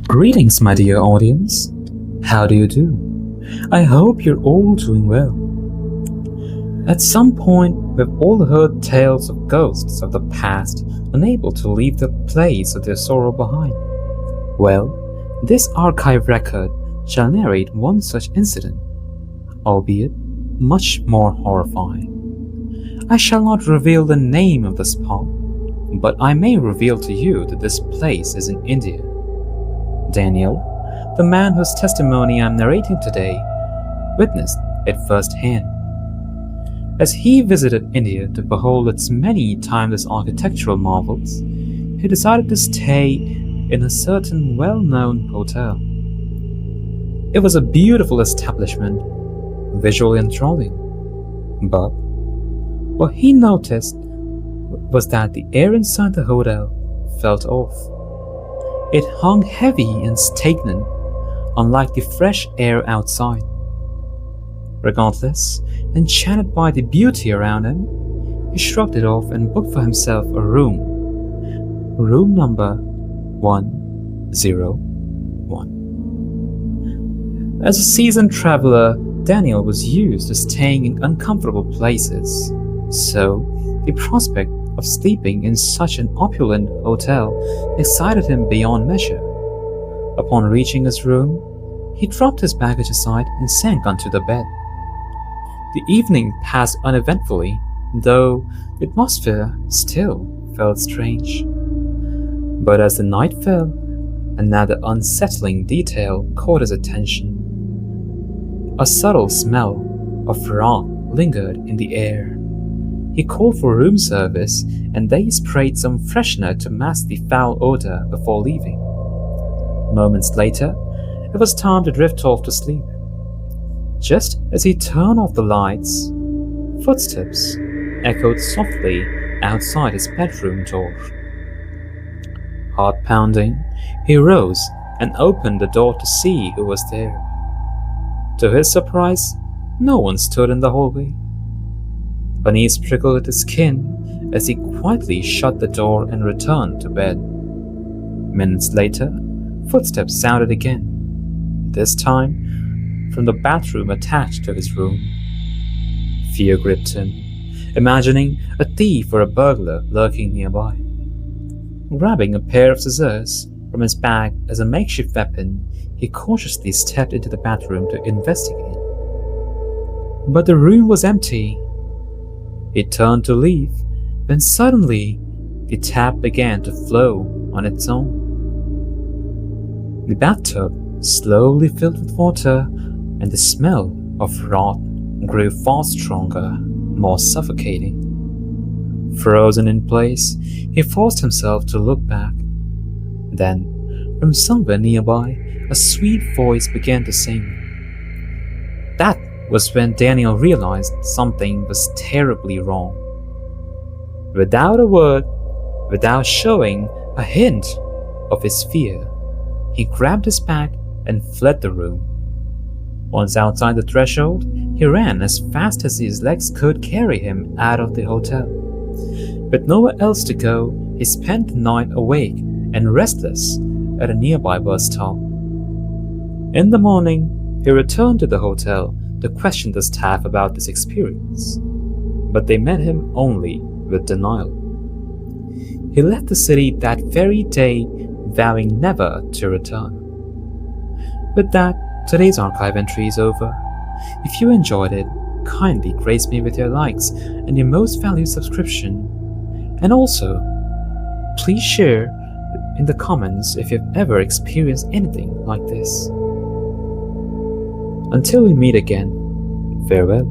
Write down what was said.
Greetings, my dear audience. How do you do? I hope you're all doing well. At some point, we've all heard tales of ghosts of the past unable to leave the place of their sorrow behind. Well, this archive record shall narrate one such incident, albeit much more horrifying. I shall not reveal the name of the spot, but I may reveal to you that this place is in India. Daniel, the man whose testimony I'm narrating today, witnessed it firsthand. As he visited India to behold its many timeless architectural marvels, he decided to stay in a certain well-known hotel. It was a beautiful establishment, visually enthralling, but what he noticed was that the air inside the hotel felt off. It hung heavy and stagnant, unlike the fresh air outside. Regardless, enchanted by the beauty around him, he shrugged it off and booked for himself a room. Room number 101. As a seasoned traveler, Daniel was used to staying in uncomfortable places, so the prospect of sleeping in such an opulent hotel excited him beyond measure. Upon reaching his room, he dropped his baggage aside and sank onto the bed. The evening passed uneventfully, though the atmosphere still felt strange. But as the night fell, another unsettling detail caught his attention. A subtle smell of rot lingered in the air. He called for room service, and they sprayed some freshener to mask the foul odor before leaving. Moments later, it was time to drift off to sleep. Just as he turned off the lights, footsteps echoed softly outside his bedroom door. Heart pounding, he rose and opened the door to see who was there. To his surprise, no one stood in the hallway. Unease prickled at his skin as he quietly shut the door and returned to bed. Minutes later, footsteps sounded again, this time from the bathroom attached to his room. Fear gripped him, imagining a thief or a burglar lurking nearby. Grabbing a pair of scissors from his bag as a makeshift weapon, he cautiously stepped into the bathroom to investigate. But the room was empty. He turned to leave, when suddenly the tap began to flow on its own. The bathtub slowly filled with water, and the smell of rot grew far stronger, more suffocating. Frozen in place, he forced himself to look back. Then, from somewhere nearby, a sweet voice began to sing. That was when Daniel realized something was terribly wrong. Without a word, without showing a hint of his fear, he grabbed his bag and fled the room. Once outside the threshold, he ran as fast as his legs could carry him out of the hotel. With nowhere else to go, he spent the night awake and restless at a nearby bus stop. In the morning, he returned to the hotel to question the staff about this experience, but they met him only with denial. He left the city that very day, vowing never to return. With that, today's archive entry is over. If you enjoyed it, kindly grace me with your likes and your most valued subscription. And also, please share in the comments if you've ever experienced anything like this. Until we meet again, farewell.